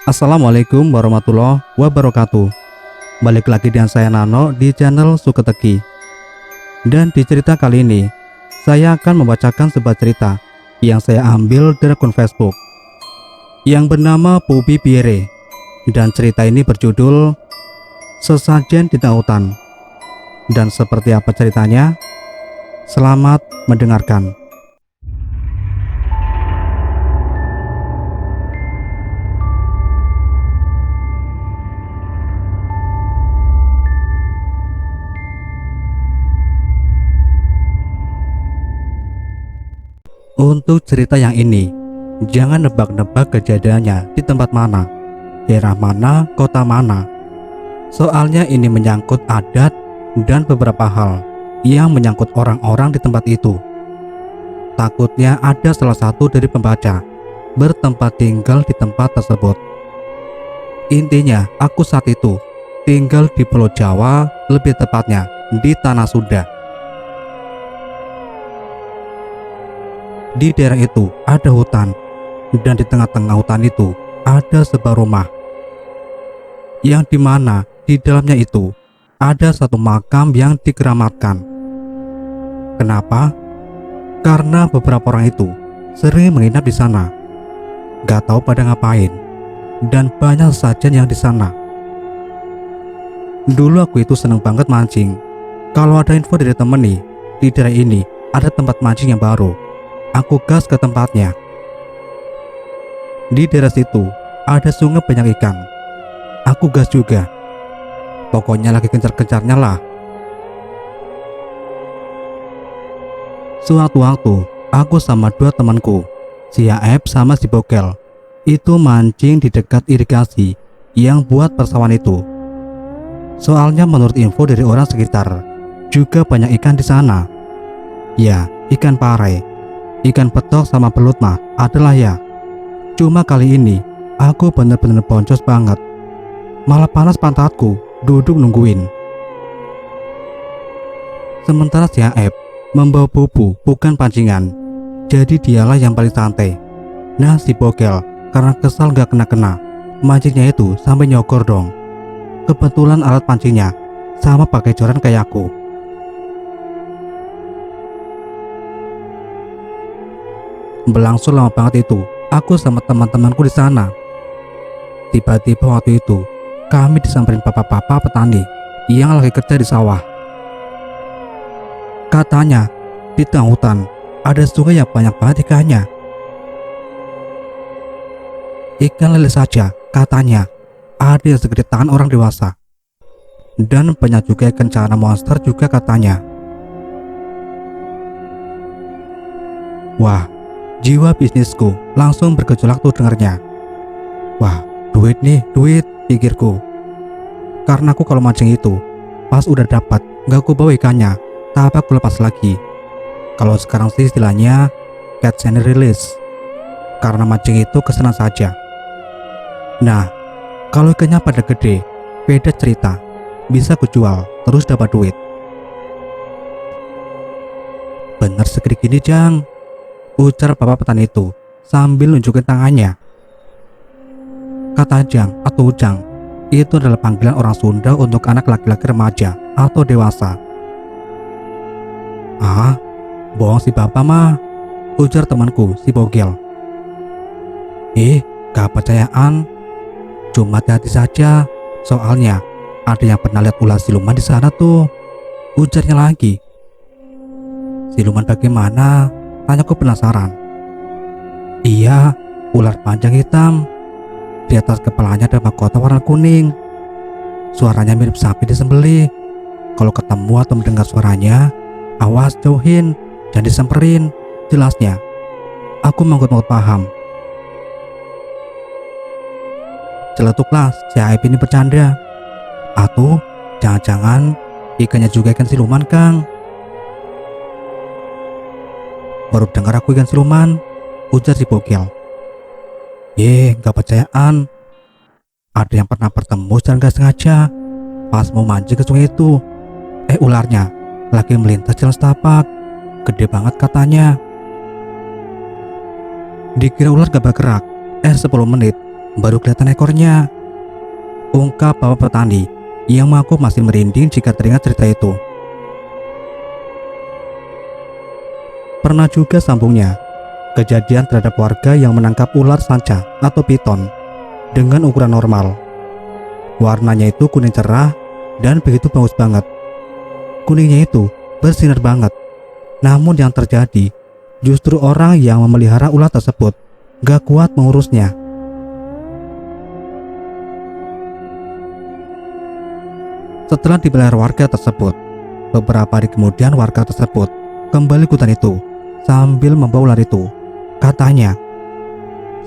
Assalamualaikum warahmatullahi wabarakatuh. Balik lagi dengan saya Nano di channel Suketeki. Dan di cerita kali ini saya akan membacakan sebuah cerita yang saya ambil dari akun Facebook yang bernama Pubi Pierre. Dan cerita ini berjudul Sesajen di Tengah Hutan. Dan seperti apa ceritanya? Selamat mendengarkan. Untuk cerita yang ini, jangan nebak-nebak kejadiannya di tempat mana, daerah mana, kota mana. Soalnya ini menyangkut adat dan beberapa hal yang menyangkut orang-orang di tempat itu. Takutnya ada salah satu dari pembaca bertempat tinggal di tempat tersebut. Intinya, aku saat itu tinggal di Pulau Jawa, lebih tepatnya di Tanah Sunda. Di daerah itu ada hutan, dan di tengah-tengah hutan itu ada sebuah rumah, yang dimana di dalamnya itu ada satu makam yang dikeramatkan. Kenapa? Karena beberapa orang itu sering menginap di sana, gak tahu pada ngapain, dan banyak sesajen yang di sana. Dulu aku itu seneng banget mancing. Kalau ada info dari temen nih, di daerah ini ada tempat mancing yang baru, aku gas ke tempatnya. Di daerah situ ada sungai banyak ikan. Aku gas juga. Pokoknya lagi kencar-kencarnya lah. Suatu waktu, aku sama dua temanku, si Aep sama si Bokel, itu mancing di dekat irigasi yang buat persawahan itu. Soalnya menurut info dari orang sekitar, juga banyak ikan di sana. Ya, ikan pare. Ikan petok sama belut mah adalah ya. Cuma kali ini aku bener-bener boncos banget. Malah panas pantatku duduk nungguin. Sementara si Aep membawa bubu bukan pancingan, jadi dialah yang paling santai. Nah si Bokel karena kesal gak kena-kena, mancingnya itu sampai nyokor dong. Kebetulan alat pancingnya sama pakai joran kayak aku. Berlangsung lama banget itu, aku sama teman-temanku di sana. Tiba-tiba waktu itu, kami disamperin bapak-bapak petani yang lagi kerja di sawah. Katanya, di tengah hutan ada sungai yang banyak banget ikannya. Ikan lele saja, katanya, ada yang segede tangan orang dewasa. Dan banyak juga ikan cana monster juga katanya. Wah, jiwa bisnisku langsung bergejolak tuh dengarnya. Wah, duit nih, duit, pikirku. Karena aku kalau mancing itu, pas udah dapat, gak aku bawa ikannya, tapi aku lepas lagi. Kalau sekarang sih istilahnya catch and release. Karena mancing itu kesenang saja. Nah, kalau ikannya pada gede, beda cerita. Bisa aku jual, terus dapat duit. Bener segede gini, Jang, ujar bapak petani itu sambil nunjukin tangannya. Kata Jang atau Ujang itu adalah panggilan orang Sunda untuk anak laki-laki remaja atau dewasa. Ah, bohong si bapak mah, ujar temanku si Bogel. Gak percayaan, cuma hati-hati saja, soalnya ada yang pernah lihat ular siluman di sana tuh, ujarnya lagi. Siluman bagaimana? Tanyaku penasaran. Iya, ular panjang hitam. Di atas kepalanya ada mahkota warna kuning. Suaranya mirip sapi disembelih. Kalau ketemu atau mendengar suaranya, awas jauhin, jangan disamperin. Jelasnya, aku manggut-manggut paham. Celetuklah si Aib ini bercanda. Atau jangan-jangan ikannya juga ikan siluman, Kang. Baru dengar aku ikan siluman, ujar si Bogel. Gak percayaan. Ada yang pernah bertemu secara gak sengaja pas mau mancing ke sungai itu. Ularnya lagi melintas jalan setapak, gede banget katanya. Dikira ular gak bergerak. 10 menit baru kelihatan ekornya, ungkap bapak petani yang mengaku masih merinding jika teringat cerita itu. Pernah juga sambungnya, kejadian terhadap warga yang menangkap ular sanca atau piton dengan ukuran normal. Warnanya itu kuning cerah dan begitu bagus banget. Kuningnya itu bersinar banget. Namun yang terjadi, justru orang yang memelihara ular tersebut gak kuat mengurusnya. Setelah dipelihara warga tersebut, beberapa hari kemudian warga tersebut kembali ke hutan itu sambil membawa ular itu. Katanya,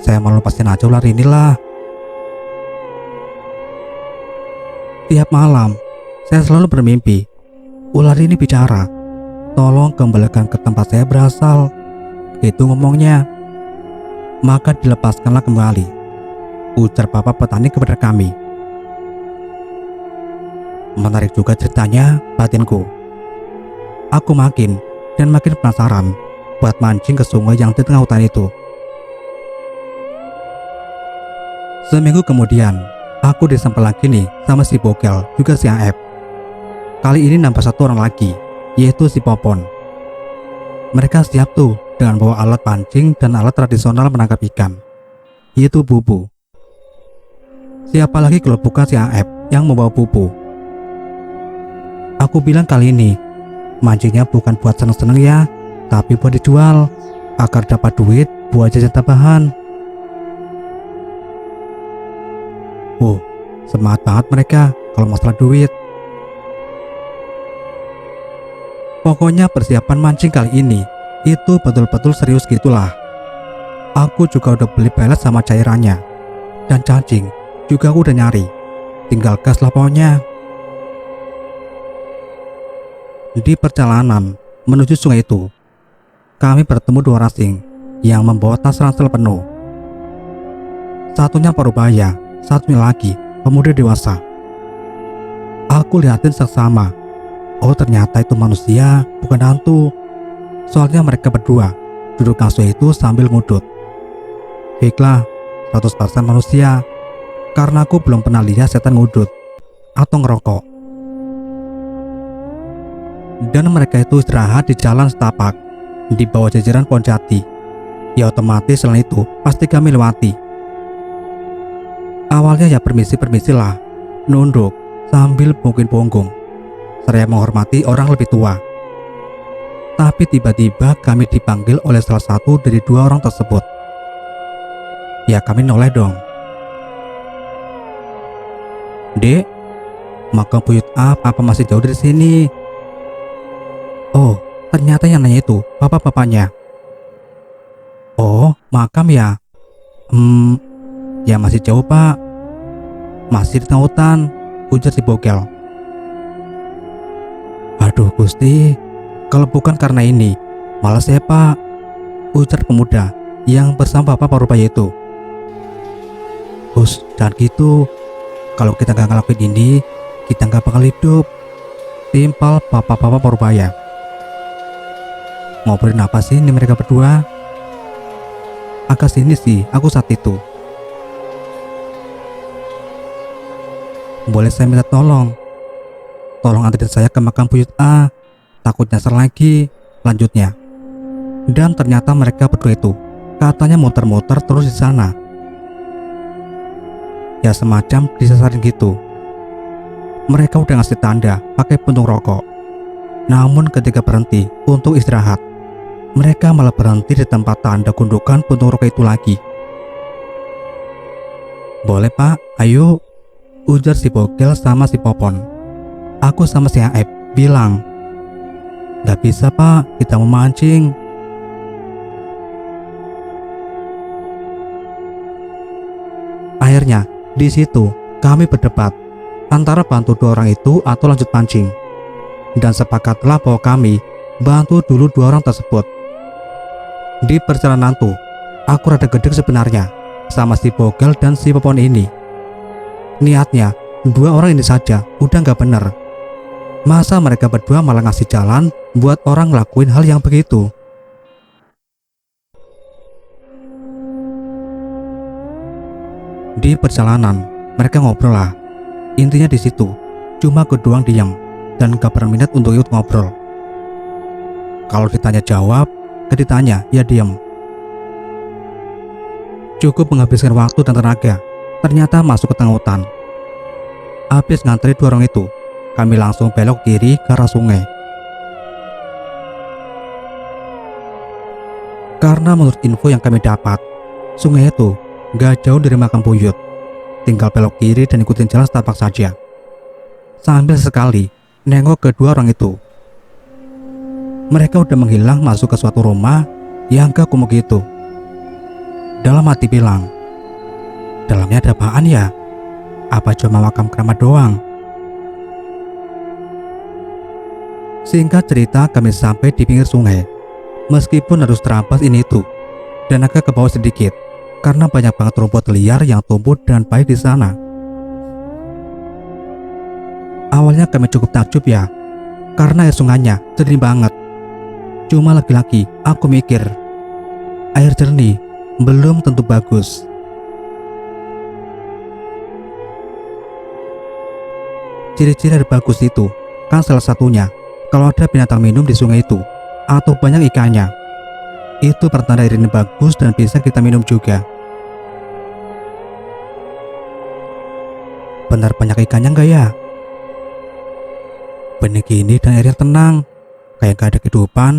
saya mau lepasin aja ular inilah. Tiap malam, saya selalu bermimpi ular ini bicara. Tolong kembalikan ke tempat saya berasal. Itu ngomongnya. Maka dilepaskanlah kembali, ujar bapak petani kepada kami. Menarik juga ceritanya, batinku. Aku makin dan makin penasaran buat mancing ke sungai yang di tengah hutan itu. Seminggu kemudian, aku disempel lagi nih sama si Bogel, juga si Aep. Kali ini nambah satu orang lagi, yaitu si Popon. Mereka siap tuh dengan bawa alat pancing dan alat tradisional menangkap ikan, yaitu bubu. Siapa lagi kalau bukan si Aep yang membawa bubu. Aku bilang kali ini, mancingnya bukan buat seneng-seneng ya, tapi buat dijual, agar dapat duit buat jajan tambahan. Semangat banget mereka kalau masalah duit. Pokoknya persiapan mancing kali ini itu betul-betul serius gitulah. Aku juga udah beli pelet sama cairannya, dan cacing juga aku udah nyari. Tinggal gas lah pokoknya. Di perjalanan menuju sungai itu, kami bertemu dua orang asing yang membawa tas ransel penuh. Satunya parubaya, satunya lagi pemuda dewasa. Aku lihatin seksama. Oh, ternyata itu manusia, bukan hantu. Soalnya mereka berdua duduk kasur itu sambil ngudut. Baiklah, 100% manusia, karena aku belum pernah lihat setan ngudut atau ngerokok. Dan mereka itu istirahat di jalan setapak di bawah jajaran pohon jati. Ya otomatis selain itu pasti kami lewati. Awalnya ya permisi lah, nunduk sambil mungkin punggung. Saya menghormati orang lebih tua. Tapi tiba-tiba kami dipanggil oleh salah satu dari dua orang tersebut. Ya kami noleh dong. Dek, makam buyut apa masih jauh dari sini? Oh, ternyata yang nanya itu bapak-bapaknya. Oh, makam ya? Ya masih jauh pak. Masih di tengah hutan, ujar si Bogel. Aduh Gusti, kalau bukan karena ini, malas ya pak, ujar pemuda yang bersama bapak parubaya itu. Gus, jangan gitu. Kalau kita gak ngelakuin ini, kita gak bakal hidup, timpal bapak-bapak parubaya. Ngobrolin apa sih ini mereka berdua? Agak sini sih aku saat itu. Boleh saya minta tolong? Tolong anterin saya ke makam buyut A, takut nyasar lagi, lanjutnya. Dan ternyata mereka berdua itu katanya muter-muter terus di sana. Ya semacam disasarin gitu. Mereka udah ngasih tanda pakai puntung rokok. Namun ketika berhenti untuk istirahat, mereka malah berhenti di tempat tanda gundukan puntung rokok itu lagi. Boleh pak, ayo, ujar si Bogel sama si Popon. Aku sama si Aep bilang, gak bisa pak, kita mau mancing. Akhirnya di situ kami berdebat antara bantu dua orang itu atau lanjut mancing. Dan sepakatlah bahwa kami bantu dulu dua orang tersebut. Di perjalanan tuh, aku rada gedeg sebenarnya sama si Bogel dan si Popon ini. Niatnya, dua orang ini saja udah gak bener. Masa mereka berdua malah ngasih jalan buat orang ngelakuin hal yang begitu? Di perjalanan, mereka ngobrol lah. Intinya di situ, cuma aku doang diam dan gak berminat untuk ikut ngobrol. Kalau ditanya jawab, gak ditanya ya diam. Cukup menghabiskan waktu dan tenaga, ternyata masuk ke tengah hutan. Habis ngantri 2 orang itu, kami langsung belok kiri ke arah sungai. Karena menurut info yang kami dapat, sungai itu gak jauh dari makam buyut. Tinggal belok kiri dan ikutin jalan setapak saja. Sambil sekali nengok kedua orang itu. Mereka udah menghilang masuk ke suatu rumah yang gak kumuh gitu. Dalam hati bilang, dalamnya ada apaan ya? Apa cuma makam keramat doang? Singkat cerita, kami sampai di pinggir sungai. Meskipun harus terabas ini itu dan agak ke bawah sedikit karena banyak banget rumput liar yang tumbuh dengan baik di sana. Awalnya kami cukup takjub ya, karena air sungainya jernih banget. Cuma lagi-lagi aku mikir, air jernih belum tentu bagus. Ciri-ciri air bagus itu kan salah satunya kalau ada binatang minum di sungai itu atau banyak ikannya. Itu pertanda air ini bagus dan bisa kita minum juga. Benar banyak ikannya enggak ya? Benih gini dan airnya tenang, kayak gak ada kehidupan.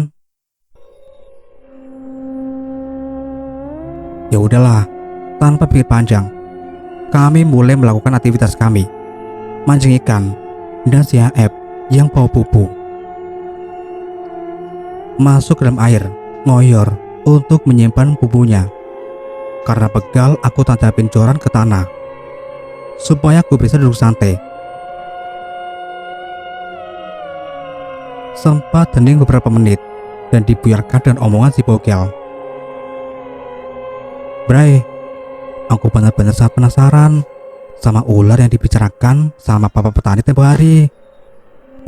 Ya udahlah, tanpa pikir panjang, kami mulai melakukan aktivitas kami, mancing ikan dan si Aep yang bawa pupu. Masuk ke dalam air, ngoyor untuk menyimpan pupunya. Karena begal, aku tancapin joran ke tanah supaya aku bisa duduk santai. Sempat hening beberapa menit dan dibuyarkan dengan omongan si bogel. Bray, aku benar-benar sangat penasaran sama ular yang dibicarakan sama papa petani tempo hari,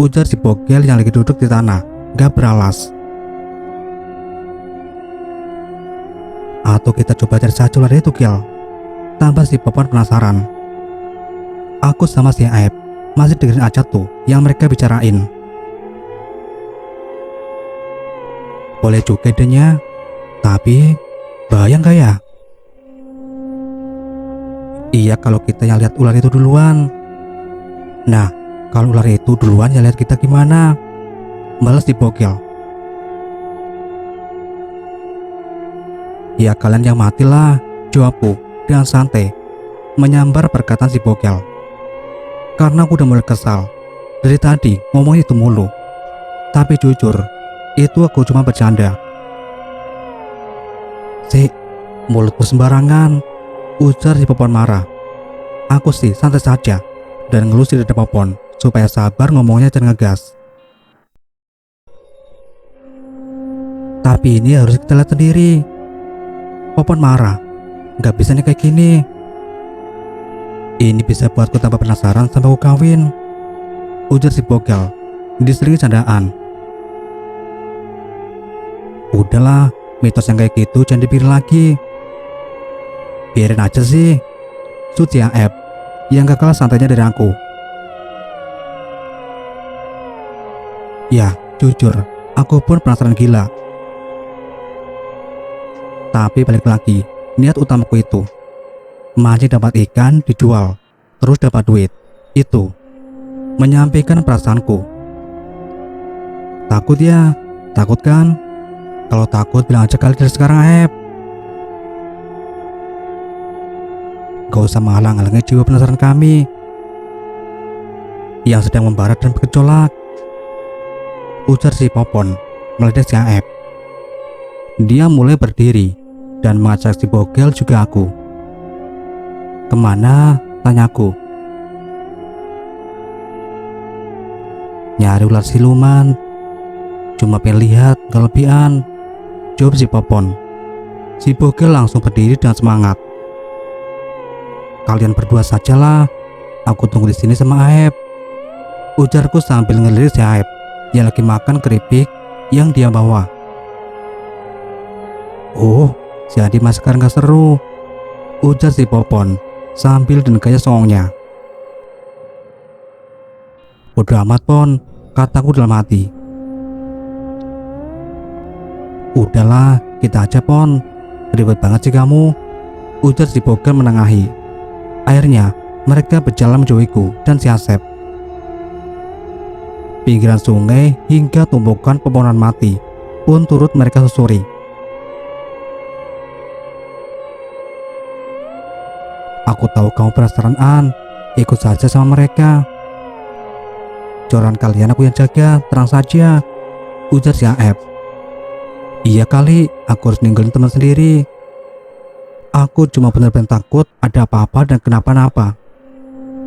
ujar si bogel yang lagi duduk di tanah, gak beralas. Atau kita coba cari saja ular itu, Gil, tambah si Popon penasaran. Aku sama si Aep masih dengerin aja tuh yang mereka bicarain. Boleh juga idenya, tapi bahaya gak ya? Iya kalau kita yang lihat ular itu duluan. Nah, kalau ular itu duluan yang lihat kita gimana? Balas si bogel. Ya kalian yang matilah, jawabku dengan santai, menyambar perkataan si bogel. Karena aku udah mulai kesal. Dari tadi ngomong itu mulu. Tapi jujur, itu aku cuma bercanda. Si, mulutku sembarangan, ujar si Popon marah. Aku sih santai saja dan ngelus di dada Popon supaya sabar ngomongnya dan ngegas. Tapi ini harus kita lihat sendiri. Popon marah, gak bisa nih kayak gini. Ini bisa buatku tambah penasaran sampai aku kawin, ujar si bogel diselingi candaan. Udahlah, mitos yang kayak gitu jangan dipikirin lagi. Biarin aja sih, suci Aep yang gak kalah santainya dari aku. Ya, jujur, aku pun penasaran gila. Tapi balik lagi, niat utamaku itu mancing dapat ikan, dijual, terus dapat duit. Itu menyampaikan perasaanku. Takut ya? Takut kan? Kalau takut bilang aja kali dari sekarang, Aep. Gak usah menghalang-halangi jiwa penasaran kami yang sedang membarat dan bergejolak, ujar si Popon melihat si Aep. Dia mulai berdiri dan mengajak si bogel juga aku. Kemana? Tanyaku. Nyari ular siluman. Cuma pengen lihat kelebihan, jawab si Popon. Si bogel langsung berdiri dengan semangat. Kalian berdua sajalah, aku tunggu di sini sama Aep, ujarku sambil ngelirik si Aep yang lagi makan keripik yang dia bawa. Oh, jadi masker gak seru, ujar si Popon sambil dengan gaya songongnya. Bodoh amat Pon, kataku dalam hati. Udahlah, kita aja Pon, ribet banget sih kamu, ujar si Bogel menengahi. Akhirnya mereka berjalan menjauhiku dan si Asep. Pinggiran sungai hingga tumpukan pepohonan mati pun turut mereka susuri. Aku tahu kamu penasaran An, ikut saja sama mereka. Joran kalian aku yang jaga, terang saja, ujar si Aep. Iya kali, aku harus ninggalin teman sendiri. Aku cuma benar-benar takut ada apa-apa dan kenapa-napa.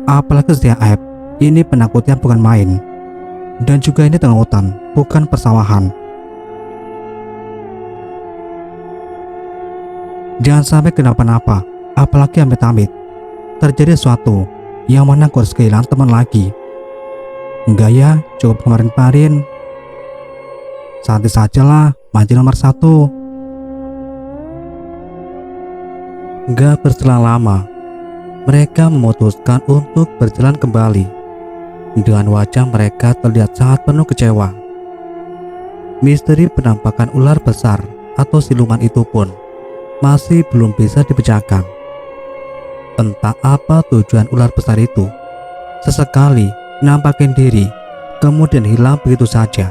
Apalagi si Aep, ini penakutnya bukan main. Dan juga ini tengah hutan, bukan persawahan. Jangan sampai kenapa-napa, apalagi amit-amit terjadi sesuatu yang mana aku harus kehilangan teman lagi. Enggak ya, cukup kemarin-kemarin. Santai sajalah, maju nomor 1. Enggak berselang lama, mereka memutuskan untuk berjalan kembali. Dengan wajah mereka terlihat sangat penuh kecewa. Misteri penampakan ular besar atau siluman itu pun masih belum bisa dipecahkan. Entah apa tujuan ular besar itu. Sesekali nampakin diri, kemudian hilang begitu saja.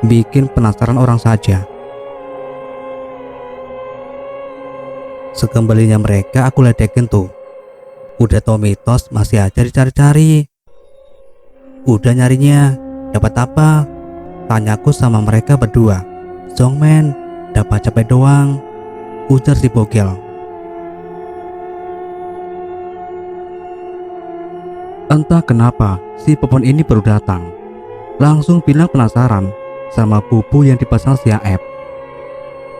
Bikin penasaran orang saja. Sekembalinya mereka aku ledekin tuh. Udah tau mitos masih aja dicari-cari. Udah nyarinya, dapat apa? Tanyaku sama mereka berdua. Zongmen, dapat capek doang, ujar si Bogel. Entah kenapa si Popon ini baru datang, langsung bilang penasaran sama bubu yang dipasang si Aep.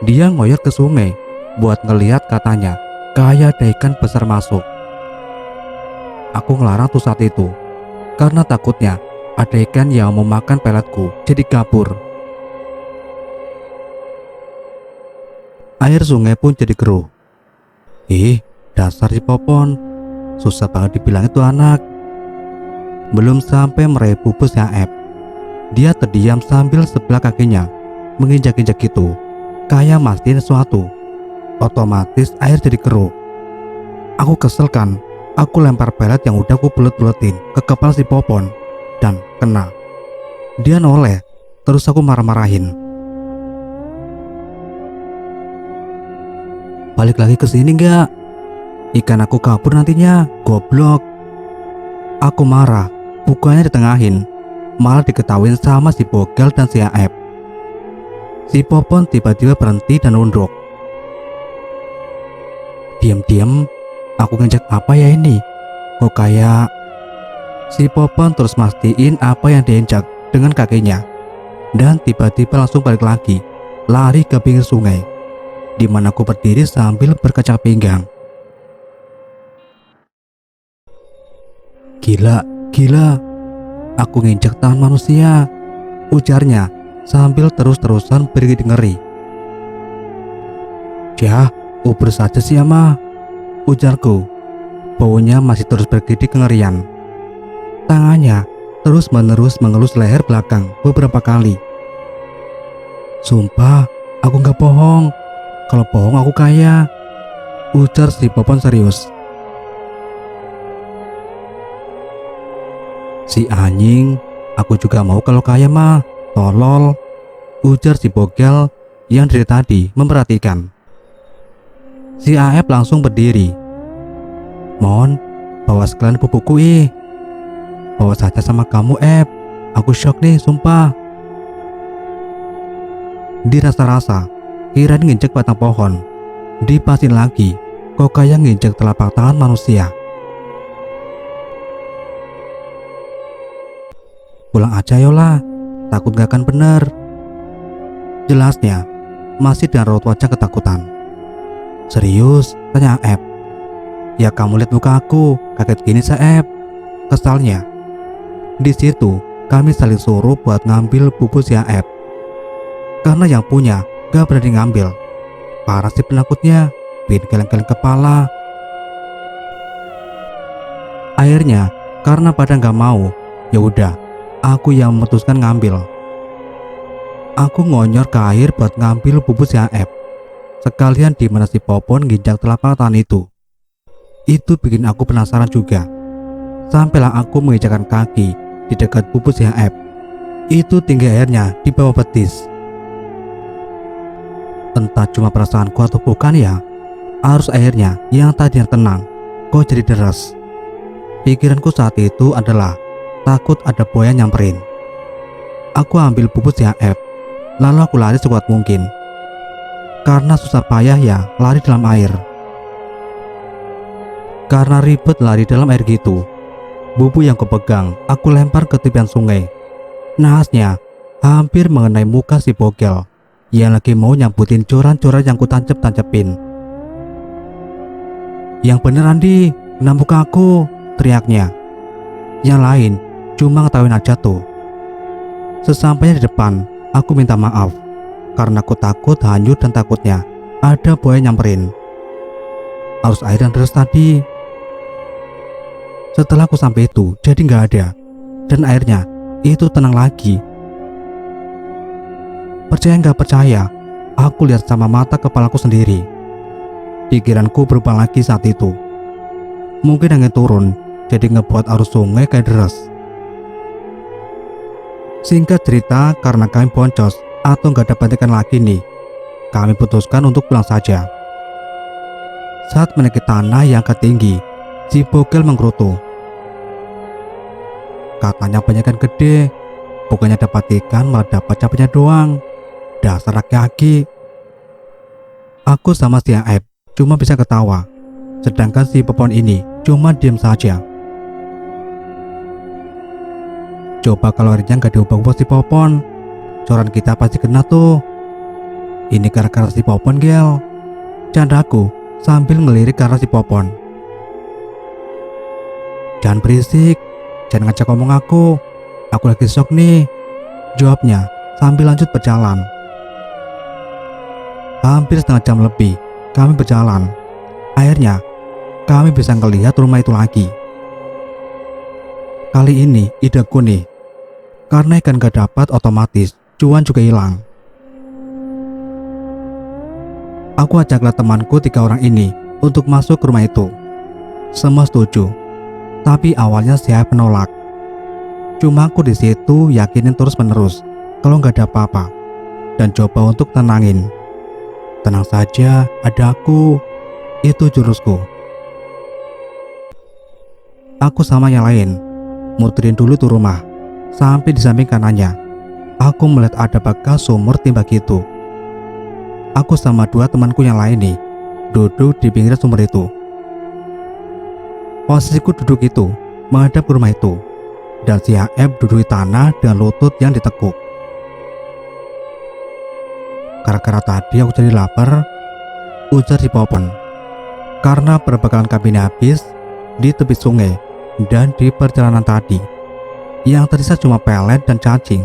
Dia ngoyor ke sungai buat ngeliat, katanya kayak ada ikan besar masuk. Aku ngelarang tuh saat itu karena takutnya ada ikan yang mau makan peletku jadi kabur. Air sungai pun jadi keruh. Dasar si Popon, susah banget dibilang itu anak. Belum sampai meraih bubu si Aep, dia terdiam sambil sebelah kakinya menginjak-injak gitu, kayak mastiin sesuatu. Otomatis air jadi keruh. Aku kesel kan, aku lempar pelet yang udah aku bulet-buletin ke kepala si Popon dan kena. Dia noleh, terus aku marah-marahin. Balik lagi ke sini enggak? Ikan aku kabur nantinya, goblok. Aku marah, bukannya ditengahin, malah diketawain sama si Bogel dan si Aep. Si Popon tiba-tiba berhenti dan nunduk. Diam-diam, aku nginjak apa ya ini? Kok kayak... Si Popon terus mastiin apa yang diinjak dengan kakinya, dan tiba-tiba langsung balik lagi, lari ke pinggir sungai, di mana aku berdiri sambil berkacak pinggang. Gila, aku nginjak tangan manusia, ujarnya sambil terus-terusan bergigit ngeri. Yah, uber saja sih ama, ujarku. Baunya masih terus bergidik kengerian. Tangannya terus-menerus mengelus leher belakang beberapa kali. Sumpah, aku gak bohong. Kalau bohong aku kaya, ujar si Popon serius. Si anjing, aku juga mau kalau kaya mah, tolol, ujar si Bogel yang dari tadi memperhatikan. Si Aep langsung berdiri. Mon, bawa sekalian bubuku Bawa saja sama kamu Ep, aku shock nih sumpah. Dirasa-rasa kirain nginjek batang pohon, dipasin lagi kok kayak nginjek telapak tangan manusia. Pulang aja yolah, takut gak akan bener, jelasnya masih dengan raut wajah ketakutan. Serius? Tanya Ep. Ya kamu lihat muka aku kaget gini Ep, kesalnya. Di situ kami saling suruh buat ngambil bubu si Aep, karena yang punya gak berani ngambil. Parah sih penakutnya, bikin geleng-geleng kepala. Akhirnya karena pada nggak mau, ya udah, aku yang memutuskan ngambil. Aku ngonyor ke air buat ngambil bubuk si Aep. Sekalian di mana si Popon nginjak telapak tangan itu. Itu bikin aku penasaran juga. Sampailah aku menginjakkan kaki di dekat bubuk si Aep. Itu tinggi airnya di bawah betis. Entah cuma perasaanku atau bukan ya, arus airnya yang tadinya tenang kok jadi deras. Pikiranku saat itu adalah takut ada buaya nyamperin. Aku ambil bubuk si Aep, lalu aku lari sekuat mungkin. Karena susah payah ya lari dalam air. Karena ribet lari dalam air gitu, bubuk yang kupegang aku lempar ke tepian sungai. Nahasnya hampir mengenai muka si bogel yang lagi mau nyambutin coran-coran yang kutancep-tancepin. Yang bener Andi, kena muka aku, teriaknya. Yang lain cuma ngetawain aja tuh. Sesampainya di depan, aku minta maaf karena aku takut hanyut dan takutnya ada buaya nyamperin. Arus air yang deras tadi. Setelah aku sampai itu jadi nggak ada, dan airnya itu tenang lagi. Percaya nggak percaya, aku lihat sama mata kepalaku sendiri. Pikiranku berubah lagi saat itu. Mungkin angin turun, jadi ngebuat arus sungai kayak deras. Singkat cerita, karena kami boncos atau nggak dapat ikan lagi nih, kami putuskan untuk pulang saja. Saat menaiki tanah yang ketinggi, si bogel menggerutu. Katanya banyak ikan gede, bukannya dapat ikan malah dapat capeknya doang. Dasar laki-laki. Aku sama si Aep cuma bisa ketawa, sedangkan si Popon ini cuma diam saja. Coba kalau airnya nggak diubah-ubah si Popon, coran kita pasti kena tuh. Ini gara-gara si Popon gel, candaku sambil ngelirik ke arah si Popon. Jangan berisik, jangan ngajak ngomong aku lagi shock nih, jawabnya sambil lanjut berjalan. Hampir setengah jam lebih kami berjalan. Akhirnya kami bisa ngelihat rumah itu lagi. Kali ini ideku nih, karena ikan gak dapat otomatis cuan juga hilang. Aku ajaklah temanku 3 orang ini untuk masuk ke rumah itu. Semua setuju, tapi awalnya saya menolak. Cuma aku di situ yakinin terus menerus kalau nggak ada apa-apa dan coba untuk tenangin. Tenang saja, ada aku. Itu jurusku. Aku sama yang lain muterin dulu tuh rumah. Sampai di samping kanannya, aku melihat ada bekas sumur timba gitu. Aku sama 2 temanku yang lain nih duduk di pinggir sumur itu. Posisiku duduk itu menghadap ke rumah itu, dan si Aep duduk di tanah dengan lutut yang ditekuk. Gara-gara tadi aku jadi lapar, ujar si Popon. Karena perbekalan kami habis di tepi sungai dan di perjalanan tadi, yang tersisa cuma pelet dan cacing.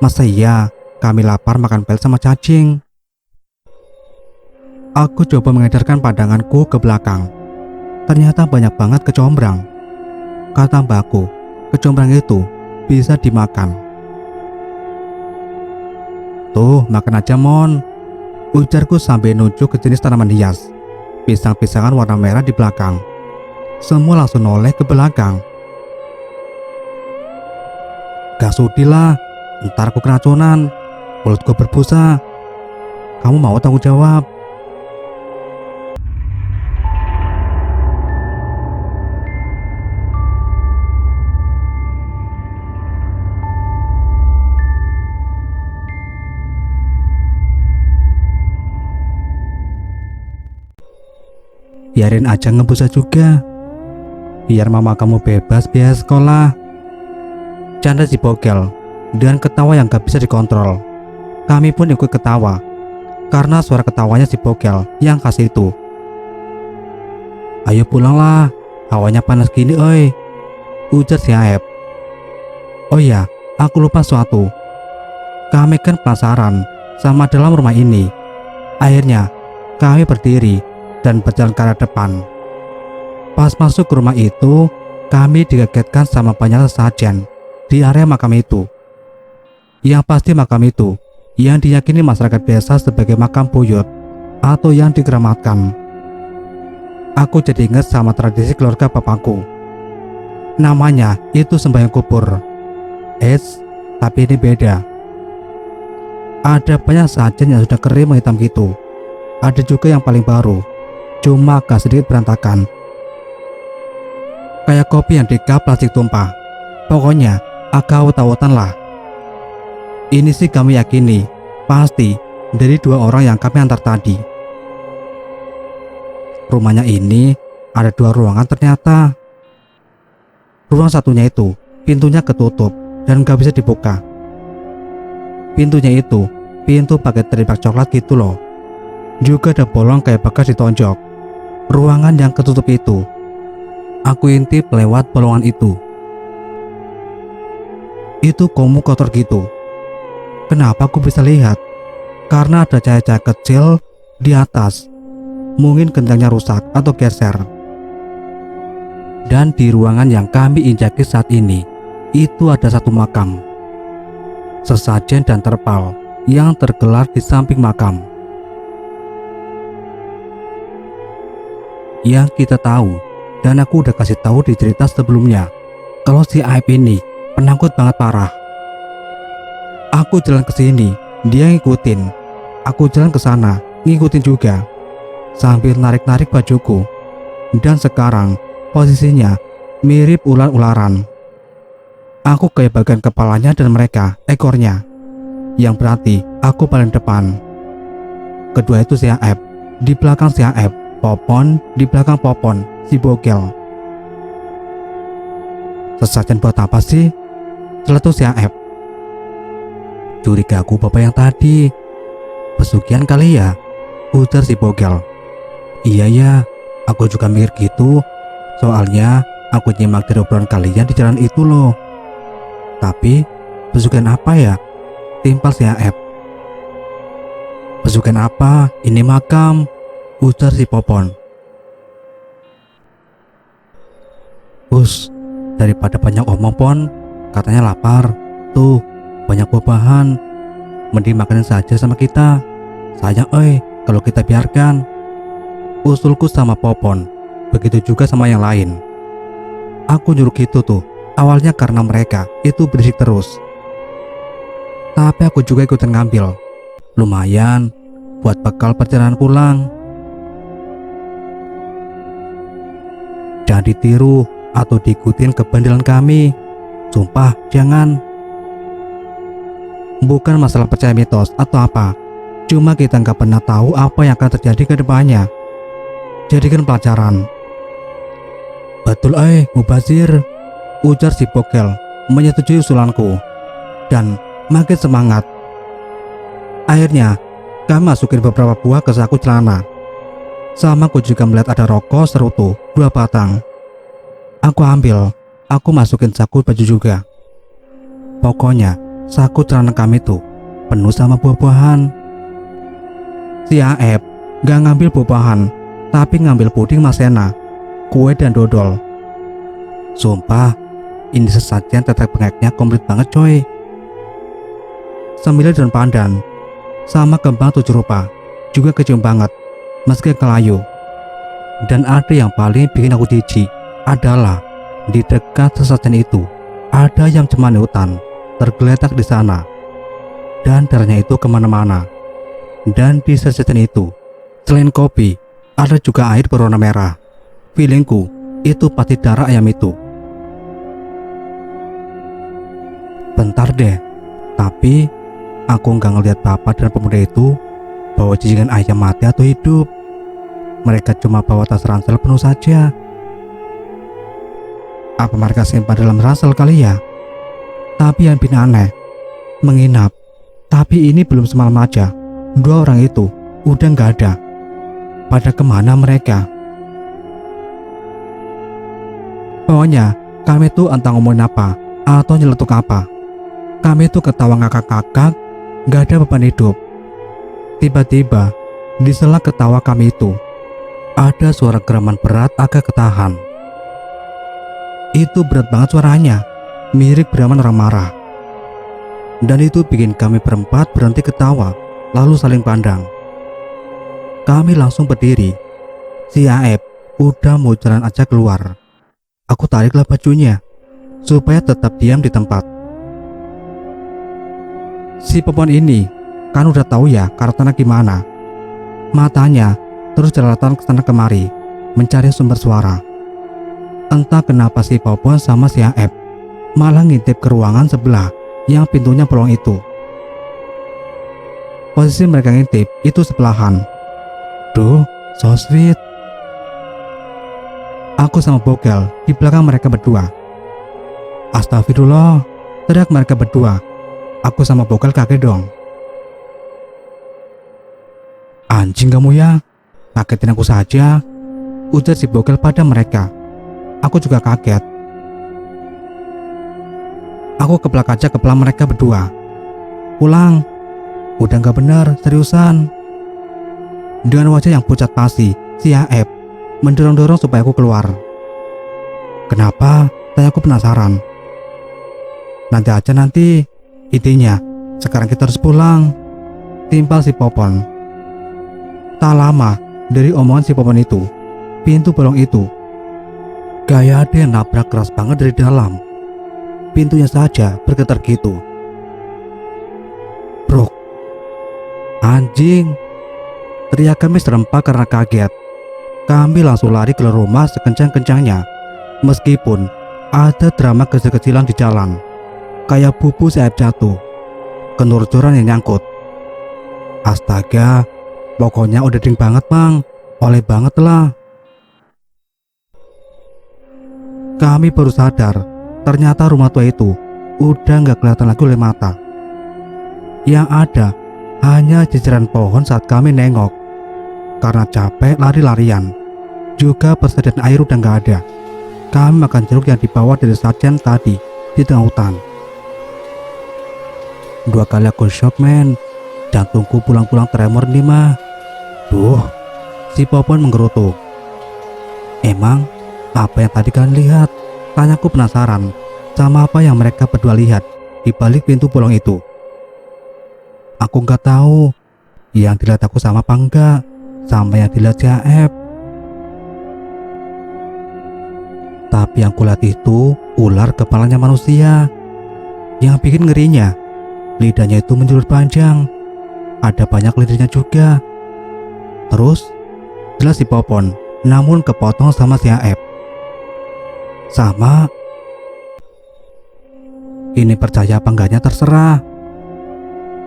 Masa iya kami lapar makan pelet sama cacing? Aku coba mengedarkan pandanganku ke belakang. Ternyata banyak banget kecombrang. Kata mbakku, kecombrang itu bisa dimakan. Tuh, makan aja Mon, ujarku sambil nunjuk ke jenis tanaman hias. Pisang-pisangan warna merah di belakang. Semua langsung noleh ke belakang. Gak sudilah, ntar aku keracunan, mulutku berbusa. Kamu mau tanggung jawab? Biarin aja ngebusa juga, biar mama kamu bebas biaya sekolah, canda si bogel dengan ketawa yang gak bisa dikontrol. Kami pun ikut ketawa karena suara ketawanya si bogel yang khas itu. Ayo pulanglah, hawanya panas gini oi, ujar si Aep. Oh ya, aku lupa suatu. Kami kan penasaran sama dalam rumah ini. Akhirnya kami berdiri dan berjalan ke arah depan. Pas masuk ke rumah itu, kami dikagetkan sama banyak sesajen di area makam itu. Yang pasti makam itu yang diyakini masyarakat desa sebagai makam buyut atau yang dikeramatkan. Aku jadi ingat sama tradisi keluarga bapakku. Namanya itu sembahyang kubur. Tapi ini beda. Ada banyak sajian yang sudah kering menghitam gitu. Ada juga yang paling baru, cuma agak sedikit berantakan. Kayak kopi yang di cup plastik tumpah. Pokoknya agak awet-awetan lah. Ini sih kami yakini pasti dari 2 orang yang kami antar tadi. Rumahnya ini ada 2 ruangan ternyata. Ruang satunya itu pintunya ketutup dan gak bisa dibuka. Pintunya itu pintu pakai teripak coklat gitu loh. Juga ada bolong kayak bekas ditonjok. Ruangan yang ketutup itu, aku intip lewat bolongan itu. Itu komu kotor gitu. Kenapa aku bisa lihat? Karena ada cahaya-cahaya kecil di atas. Mungkin gentengnya rusak atau geser. Dan di ruangan yang kami injaki saat ini, itu ada 1 makam. Sesajen dan terpal yang tergelar di samping makam. Yang kita tahu, dan aku udah kasih tahu di cerita sebelumnya, kalau si Aib ini penakut banget parah. Aku jalan ke sini, dia ngikutin. Aku jalan ke sana, ngikutin juga, sambil narik-narik bajuku. Dan sekarang posisinya mirip ular-ularan. Aku kayak bagian kepalanya dan mereka ekornya, yang berarti aku paling depan. Kedua itu si Aib, di belakang si Aib Popon, di belakang Popon si Bogel. Sesajen buat apa sih? Celetuk si Aib. Curiga aku bapak yang tadi. Pesugihan kali ya, ujar si Bogel. Iya ya, aku juga mikir gitu. Soalnya aku nyimak dari obrolan kalian di jalan itu loh. Tapi pesugihan apa ya? Timpal si Aib. Pesugihan apa? Ini makam, ujar si Popon. Daripada banyak omong Pon, katanya lapar. Tuh, banyak buah-buahan. Mending makanin saja sama kita. Sayang kalau kita biarkan. Usulku sama Popon. Begitu juga sama yang lain. Aku nyuruh gitu tuh. Awalnya karena mereka itu berisik terus. Tapi aku juga ikutan ngambil. Lumayan buat bekal perjalanan pulang. Jangan ditiru atau diikutin kebandelan kami. Sumpah jangan. Bukan masalah percaya mitos atau apa. Cuma kita nggak pernah tahu apa yang akan terjadi ke depannya. Jadikan pelajaran. Betul Mubazir, ujar si Bogel menyetujui usulanku. Dan makin semangat. Akhirnya kami masukin beberapa buah ke saku celana. Sama aku juga melihat ada rokok serutu 2 batang. Aku ambil, aku masukin saku baju juga. Pokoknya saku celana kami tuh penuh sama buah-buahan. Si Aeb gak ngambil buah-buahan, tapi ngambil puding Masena, kue dan dodol. Sumpah, ini sesajen tetek bengeknya komplit banget coy. Sembilan daun pandan sama kembang 7 rupa juga kecium banget meski kelayu. Dan ada yang paling bikin aku jijik adalah di dekat sesajen itu ada yang cemani hutan tergeletak di sana, dan darahnya itu kemana-mana. Dan di sesajen itu selain kopi ada juga air berwarna merah. Feelingku itu pasti darah ayam itu. Bentar deh, tapi aku nggak ngelihat bapak dan pemuda itu bawa jijikan ayam mati atau hidup. Mereka cuma bawa tas ransel penuh saja. Apa mereka simpan dalam ransel kali ya? Tapi yang bikin aneh, menginap. Tapi ini belum semalam aja. 2 orang itu udah nggak ada. Pada kemana mereka? Pokoknya kami tuh entah ngomongin apa atau nyeletuk apa. Kami tuh ketawa ngakak-ngakak, nggak ada beban hidup. Tiba-tiba di sela ketawa kami itu ada suara geraman berat agak ketahan. Itu berat banget suaranya, mirip beraman orang marah. Dan itu bikin kami berempat berhenti ketawa, lalu saling pandang. Kami langsung berdiri. Si Aep udah mau jalan aja keluar. Aku tariklah bajunya supaya tetap diam di tempat. Si Popon ini kan udah tahu ya karakternya gimana. Matanya terus jelalatan kesana kemari mencari sumber suara. Entah kenapa si Popon sama si Aep malah ngintip ke ruangan sebelah yang pintunya bolong itu. Posisi mereka ngintip itu sebelahan. Duh, so sweet. Aku sama Bokel di belakang mereka berdua. Astagfirullah, teriak mereka berdua. Aku sama Bokel kaget dong. Anjing kamu ya, kagetin aku saja, ujar si Bokel pada mereka. Aku juga kaget. Aku keplak aja kepala mereka berdua. Pulang, udah gak bener, seriusan. Dengan wajah yang pucat pasi, si Aep mendorong-dorong supaya aku keluar. Kenapa? Tanya aku penasaran. Nanti aja nanti. Intinya, sekarang kita harus pulang. Timpal si Popon. Tak lama dari omongan si Popon itu, pintu bolong itu kayak ada yang nabrak keras banget dari dalam. Pintunya saja bergetar gitu. Brok. Anjing. Teriak kami serempak karena kaget. Kami langsung lari ke rumah sekencang-kencangnya. Meskipun ada drama kecil-kecilan di jalan, kayak bubu sayap jatuh, kenurjuran yang nyangkut. Astaga, pokoknya udah ding banget bang, oleh banget lah. Kami baru sadar, ternyata rumah tua itu udah gak kelihatan lagi oleh mata. Yang ada hanya jajaran pohon saat kami nengok. Karena capek lari-larian, juga persediaan air udah gak ada. Kami makan jeruk yang dibawa dari sarjan tadi di tengah hutan. 2 kali aku shock men, jantungku pulang-pulang tremor nih mah. Duh, si Popon menggerutu. Emang apa yang tadi kalian lihat? Tanyaku penasaran sama apa yang mereka berdua lihat di balik pintu bolong itu. Aku gak tahu yang dilihat aku sama apa enggak, sama yang dilihat si Aep. Tapi yang kulihat itu ular kepalanya manusia. Yang bikin ngerinya, lidahnya itu menjulur panjang. Ada banyak liriknya juga. Terus jelas si Popon, namun kepotong sama si Aep. Sama. Ini percaya apa enggaknya terserah.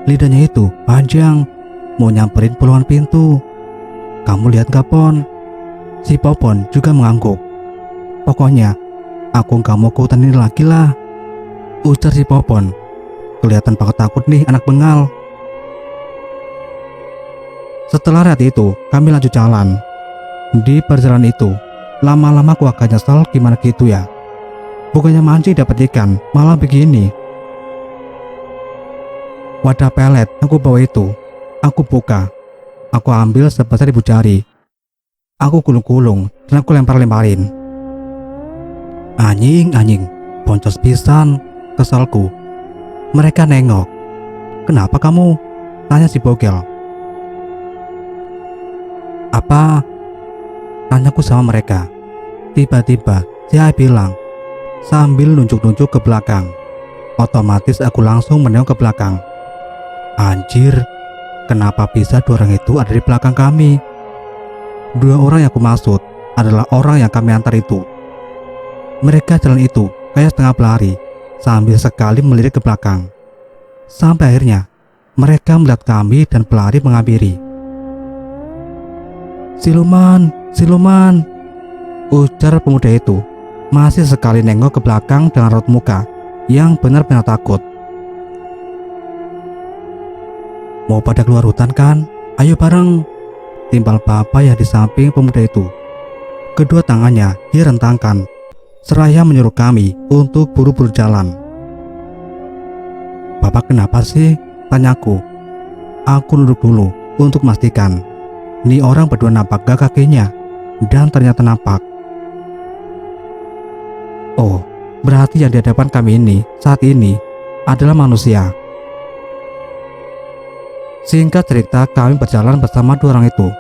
Lidahnya itu panjang, mau nyamperin puluhan pintu. Kamu lihat gak Pon? Si Popon juga mengangguk. Pokoknya aku gak mau ke hutan ini lagi lah, ujar si Popon. Kelihatan banget takut nih anak bengal. Setelah lihat itu, kami lanjut jalan. Di perjalanan itu, lama-lama aku agak nyesel gimana gitu ya. Bukannya mancing dapat ikan, malah begini. Wadah pelet aku bawa itu, aku buka. Aku ambil sebesar 1000 jari. Aku gulung-gulung dan aku lempar-lemparin. Anjing, boncos pisan, kesalku. Mereka nengok. Kenapa kamu? Tanya si Bokel. Apa? Tanyaku sama mereka. Tiba-tiba si Ai bilang sambil nunjuk-nunjuk ke belakang. Otomatis aku langsung menengok ke belakang. Anjir, kenapa bisa 2 orang itu ada di belakang kami? 2 orang yang aku maksud adalah orang yang kami antar itu. Mereka jalan itu kayak setengah pelari sambil sekali melirik ke belakang. Sampai akhirnya mereka melihat kami dan pelari menghampiri. Siluman, ujar pemuda itu masih sekali nengok ke belakang dengan raut muka yang benar-benar takut. Mau pada keluar hutan kan? Ayo bareng, timpal bapak yang di samping pemuda itu. Kedua tangannya dia rentangkan, seraya menyuruh kami untuk buru-buru jalan. Bapak kenapa sih? Tanyaku. Aku duduk dulu untuk memastikan nih orang berdua nampak gak kakinya, dan ternyata nampak. Oh, berarti yang di hadapan kami ini saat ini adalah manusia. Singkat cerita, kami berjalan bersama dua orang itu,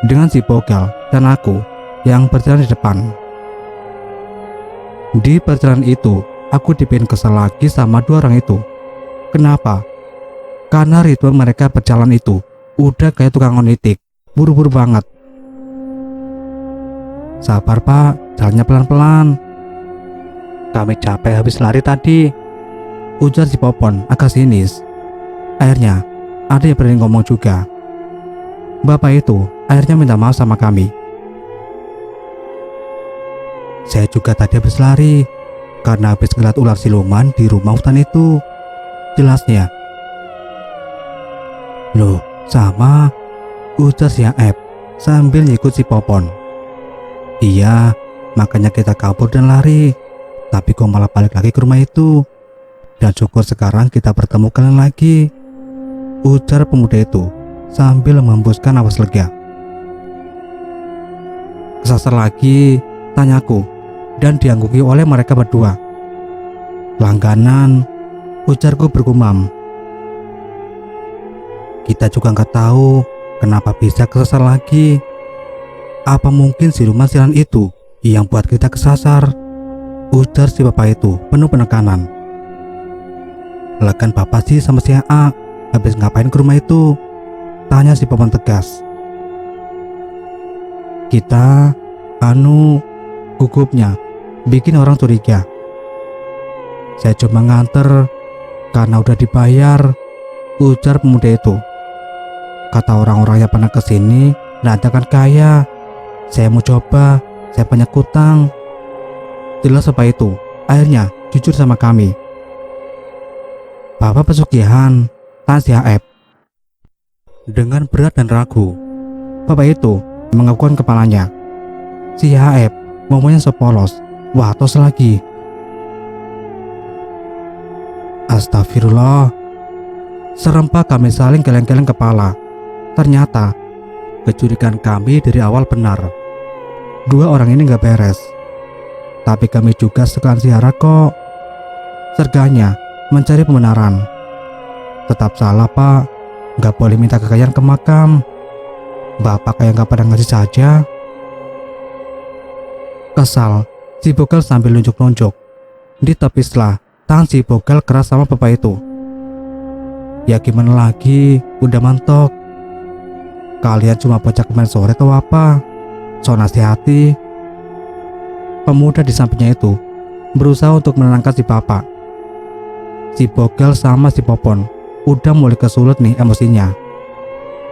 dengan si Bogal dan aku yang berjalan di depan. Di perjalanan itu, aku dibikin kesal lagi sama dua orang itu. Kenapa? Karena ritme mereka berjalan itu udah kayak tukang onitik, buru-buru banget. Sabar pak, jalannya pelan-pelan. Kami capek habis lari tadi, ujar si Popon agak sinis. Akhirnya ada yang berani ngomong juga. Bapak itu akhirnya minta maaf sama kami. Saya juga tadi habis lari karena habis ngeliat ular siluman di rumah hutan itu, jelasnya. Loh, sama, ujar si Aep sambil ngikut si Popon. Iya, makanya kita kabur dan lari. Tapi kok malah balik lagi ke rumah itu. Dan syukur sekarang kita bertemu kalian lagi, ujar pemuda itu sambil menghembuskan napas lega. Kesasar lagi, tanyaku, dan diangguki oleh mereka berdua. Langganan, ujarku bergumam. Kita juga nggak tahu kenapa bisa kesasar lagi. Apa mungkin siluman silan itu yang buat kita kesasar? Ujar si bapak itu penuh penekanan. Lekan bapak sih sama si A, habis ngapain ke rumah itu? Tanya si Popon tegas. Kita, gugupnya, bikin orang curiga. Saya cuma nganter karena udah dibayar, ujar pemuda itu. Kata orang-orang yang pernah kesini, nanti akan kaya. Saya mau coba, saya banyak utang. Jelas apa itu, akhirnya jujur sama kami. Bapak pesugihan, tanya si Aep. Dengan berat dan ragu, bapak itu menganggukkan kepalanya. Si Aep ngomongnya sepolos, wah tos lagi. Astagfirullah. Serempak kami saling geleng-geleng kepala. Ternyata kecurigaan kami dari awal benar. Dua orang ini gak beres. Tapi kami juga segan siara kok. Serganya mencari pembenaran. Tetap salah pak, gak boleh minta kekayaan ke makam. Bapak kayak gak pada ngasih saja. Kesal, si Bogal sambil nunjuk-nunjuk. Ditepislah tangan si Bogal keras sama bapak itu. Ya gimana lagi, udah mentok. Kalian cuma bocah kemarin sore atau apa? So nasihati. Pemuda di sampingnya itu berusaha untuk menenangkan si bapak. Si Bogal sama si Popon udah mulai kesulut nih emosinya.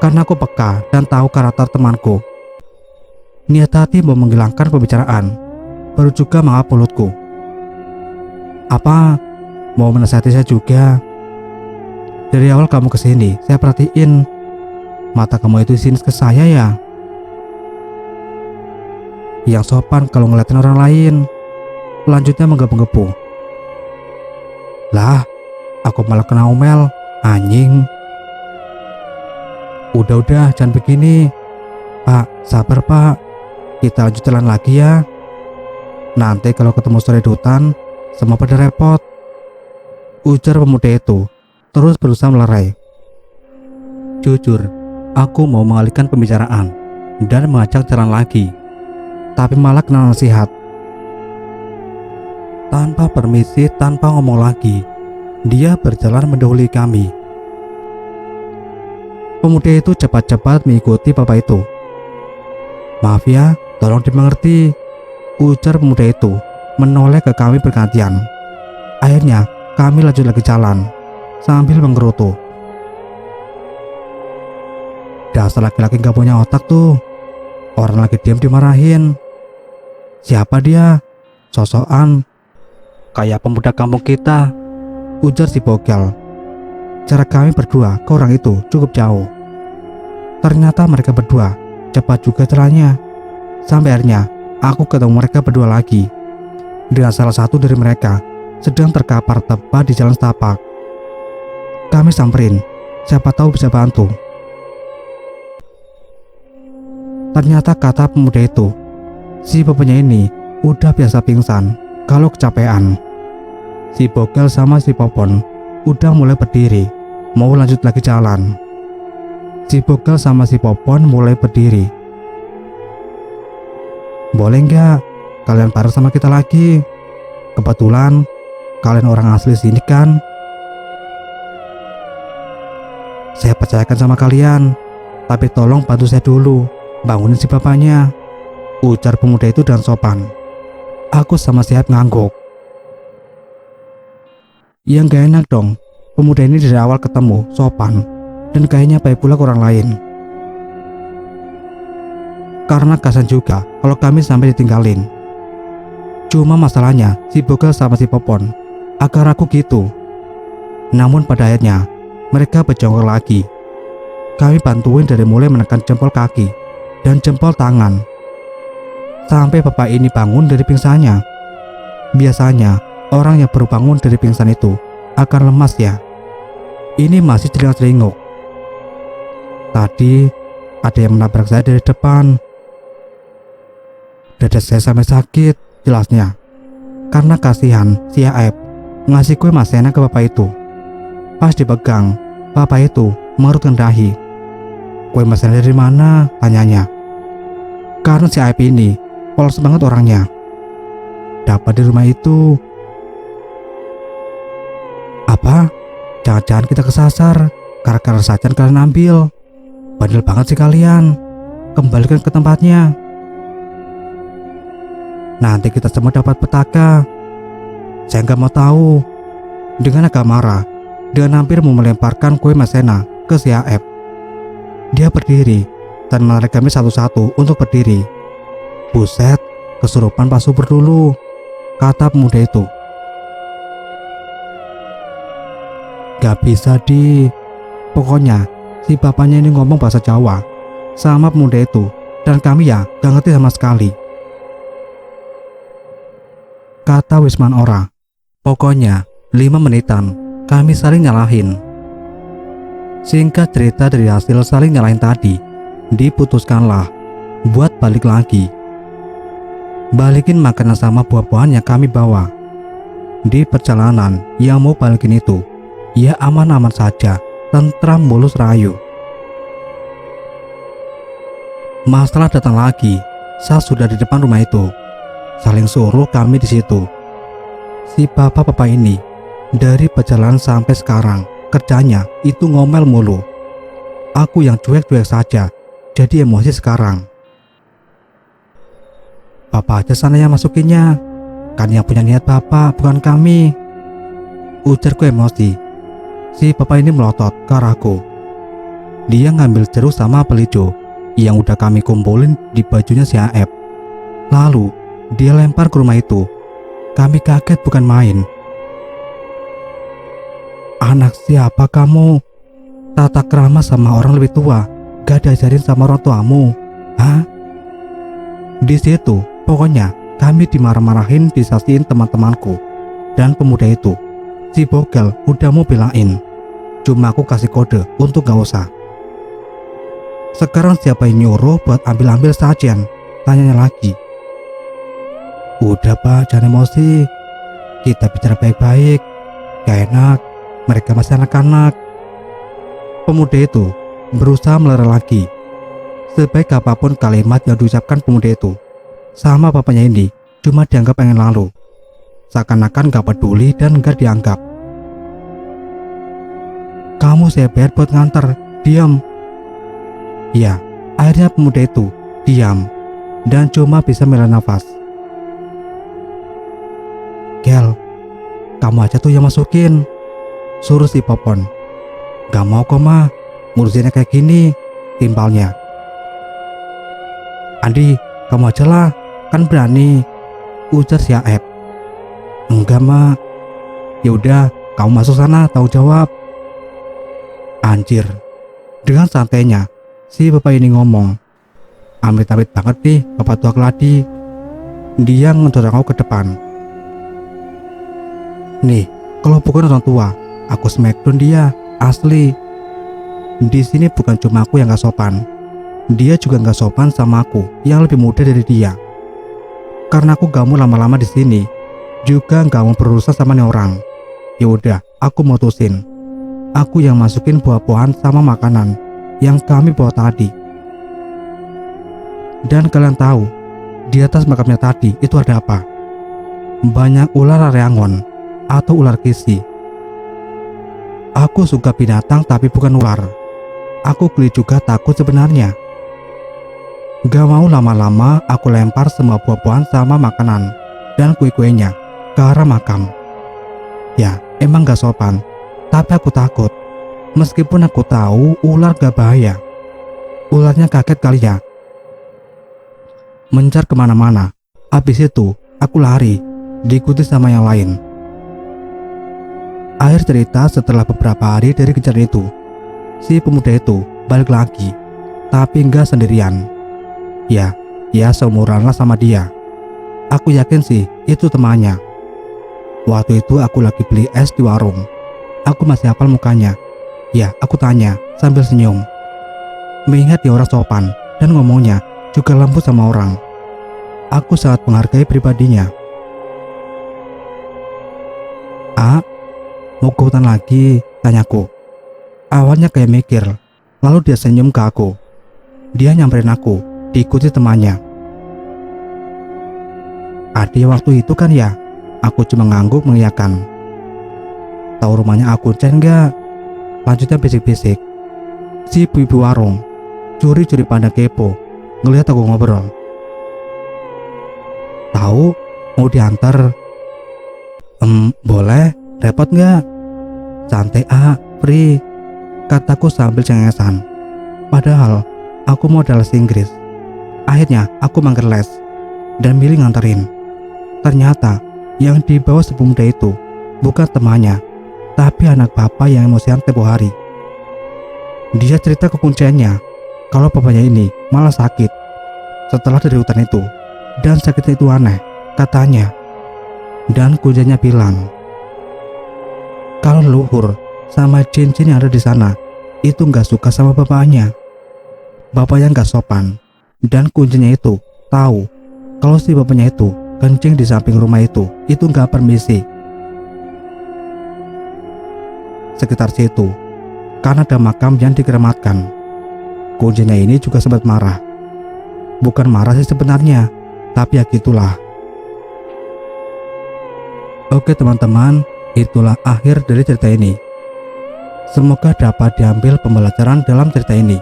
Karena aku peka dan tahu karakter temanku. Niat hati mau menghilangkan pembicaraan, baru juga mengap mulutku. Apa? Mau menasihati saya juga? Dari awal kamu kesini, saya perhatiin. Mata kamu itu sinis ke saya ya? Yang sopan kalau ngeliatin orang lain. Lanjutnya menggebu-gebu. Lah, aku malah kena omel, anjing. Udah, jangan begini. Pak, sabar pak. Kita lanjut jalan lagi ya. Nanti kalau ketemu sore di hutan, semua pada repot. Ujar pemuda itu, terus berusaha melerai. Jujur, aku mau mengalihkan pembicaraan dan mengajak jalan lagi. Tapi malah kena nasihat. Tanpa permisi, tanpa ngomong lagi, dia berjalan mendahului kami. Pemuda itu cepat-cepat mengikuti bapak itu. Maaf ya, tolong dimengerti, ujar pemuda itu menoleh ke kami bergantian. Akhirnya kami lanjut lagi jalan sambil menggerutu. Dasar laki-laki gak punya otak tuh. Orang lagi diam dimarahin. Siapa dia? Sosokan. Kayak pemuda kampung kita, ujar si Bogal. Jarak kami berdua ke orang itu cukup jauh. Ternyata mereka berdua cepat juga jalannya. Sampai akhirnya aku ketemu mereka berdua lagi. Dengan salah satu dari mereka sedang terkapar tepat di jalan setapak. Kami samperin, siapa tahu bisa bantu. Ternyata kata pemuda itu, si bapaknya ini udah biasa pingsan kalau kecapean. Si Bokel sama si Popon udah mulai berdiri, mau lanjut lagi jalan. Si Bokel sama si Popon mulai berdiri. Boleh nggak kalian bareng sama kita lagi? Kebetulan kalian orang asli sini kan? Saya percayakan sama kalian, tapi tolong bantu saya dulu, bangunin si bapaknya, ujar pemuda itu dengan sopan. Aku sama Siap ngangguk. Yang gak enak dong, pemuda ini dari awal ketemu sopan, dan kayaknya baik pula ke orang lain. Karena kasian juga kalau kami sampai ditinggalin. Cuma masalahnya si Bokel sama si Popon agak ragu gitu. Namun pada akhirnya mereka berjongkok lagi. Kami bantuin dari mulai menekan jempol kaki dan jempol tangan sampai bapak ini bangun dari pingsannya. Biasanya orang yang baru bangun dari pingsan itu akan lemas ya. Ini masih celingak-celinguk. Tadi ada yang menabrak saya dari depan. Dada saya sampai sakit jelasnya, karena kasihan si Aep ngasih kue masena ke bapak itu. Pas dipegang, bapak itu mengerutkan dahi. Kue masena dari mana? Tanyanya. Karena si Aep ini polos banget orangnya. Dapat di rumah itu. Apa? Jangan-jangan kita kesasar gara-gara sajian kalian ambil. Bandel banget sih kalian. Kembalikan ke tempatnya. Nanti kita semua dapat petaka. Saya nggak mau tahu. Dengan agak marah, dia hampir mau melemparkan kue masena ke si Aep. Dia berdiri dan menarik kami satu-satu untuk berdiri. Buset, kesurupan Pak Subur dulu, kata pemuda itu. Gak bisa pokoknya si bapaknya ini ngomong bahasa Jawa sama pemuda itu, dan kami ya gak ngerti sama sekali. Kata Wisman Ora. Pokoknya 5 menitan kami saling nyalahin. Singkat cerita, dari hasil saling nyalahin tadi, diputuskanlah buat balik lagi. Balikin makanan sama buah-buahan yang kami bawa. Di perjalanan yang mau balikin itu, ya aman-aman saja, tentram mulus rayu. Masalah datang lagi saat sudah di depan rumah itu. Saling suruh kami di situ. Si bapak-bapak ini dari perjalanan sampai sekarang kerjanya itu ngomel mulu. Aku yang cuek-cuek saja, jadi emosi sekarang. Bapak aja sana yang masukinnya, kan yang punya niat bapak, bukan kami, ujarku emosi. Si bapak ini melotot ke arahku. Dia ngambil jeruk sama apel hijau yang udah kami kumpulin di bajunya si Aep. Lalu dia lempar ke rumah itu. Kami kaget bukan main. Anak siapa kamu? Tata krama sama orang lebih tua gak diajarin sama orang tuamu? Hah? Di situ pokoknya kami dimarah-marahin, disasihin teman-temanku dan pemuda itu. Si Bokel udah mau belain, cuma aku kasih kode untuk gak usah. Sekarang siapa yang nyuruh buat ambil-ambil sajian? Tanyanya lagi. Udah Pak, jangan emosi. Kita bicara baik-baik. Gak enak, mereka masih anak-anak. Pemuda itu berusaha melera lagi. Sebaik apapun kalimat yang diucapkan pemuda itu, sama bapaknya ini cuma dianggap pengen lalu. Seakan-akan gak peduli dan gak dianggap. Kamu saya bayar buat nganter, diam. Ya, akhirnya pemuda itu diam dan cuma bisa menghela nafas. Gel, kamu aja tuh yang masukin, suruh si Popon. Gak mau kok mah, ngurusinnya kayak gini, timbalnya. Andi, kamu aja lah, kan berani, ujar si Aep. Enggak mah. Yaudah, kamu masuk sana, tahu jawab. Anjir, dengan santainya si bapak ini ngomong. Amit-amit banget nih bapak tua keladi. Dia ngedorong aku ke depan. Nih, kalau bukan orang tua, aku smackdown dia, asli. Di sini bukan cuma aku yang gak sopan, dia juga gak sopan sama aku yang lebih muda dari dia. Karena aku gak mau lama-lama di sini, juga nggak mau berurusan sama nih orang. Ya udah, aku mutusin. Aku yang masukin buah-buahan sama makanan yang kami bawa tadi. Dan kalian tahu, di atas makamnya tadi itu ada apa? Banyak ular reangon atau ular kisi. Aku suka binatang tapi bukan ular. Aku geli juga takut sebenarnya. Gak mau lama-lama aku lempar semua buah-buahan sama makanan dan kue-kuenya ke arah makam. Ya, emang gak sopan, tapi aku takut. Meskipun aku tahu ular gak bahaya. Ularnya kaget kali ya. Mencar kemana-mana. Habis itu, aku lari, diikuti sama yang lain. Akhir cerita, setelah beberapa hari dari kejaran itu, si pemuda itu balik lagi, tapi nggak sendirian. Ya seumuran lah sama dia. Aku yakin sih itu temannya. Waktu itu aku lagi beli es di warung. Aku masih hafal mukanya. Ya, aku tanya sambil senyum. Mengingat dia orang sopan dan ngomongnya juga lembut sama orang. Aku sangat menghargai pribadinya. Mau ke hutan lagi? Tanyaku. Awalnya kayak mikir, lalu dia senyum ke aku. Dia nyamperin aku, diikuti temannya. Adi waktu itu kan ya? Aku cuma ngangguk mengiyakan. Tahu rumahnya aku Cen nggak? Lanjutnya bisik-bisik. Si ibu-ibu warung curi-curi pandang kepo ngelihat aku ngobrol. Tahu? Mau diantar? Boleh. Repot nggak? Santai free, kataku sambil cengengesan. Padahal aku mau les Inggris. Akhirnya aku mangger les dan milih nganterin. Ternyata yang dibawa si pemuda itu bukan temannya, tapi anak bapak yang emosian tempo hari. Dia cerita kekunciannya kalau bapaknya ini malah sakit setelah dari hutan itu, dan sakitnya itu aneh katanya. Dan kuncinya bilang kalau leluhur sama jin-jin yang ada di sana itu nggak suka sama bapaknya. Bapaknya nggak sopan, dan kuncinya itu tahu kalau si bapaknya itu kencing di samping rumah itu nggak permisi. Sekitar situ, karena ada makam yang dikeramatkan, kuncinya ini juga sempat marah. Bukan marah sih sebenarnya, tapi ya gitulah. Oke teman-teman, itulah akhir dari cerita ini. Semoga dapat diambil pembelajaran dalam cerita ini.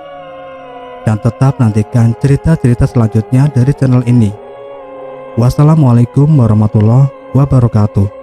Dan tetap nantikan cerita-cerita selanjutnya dari channel ini. Wassalamualaikum warahmatullahi wabarakatuh.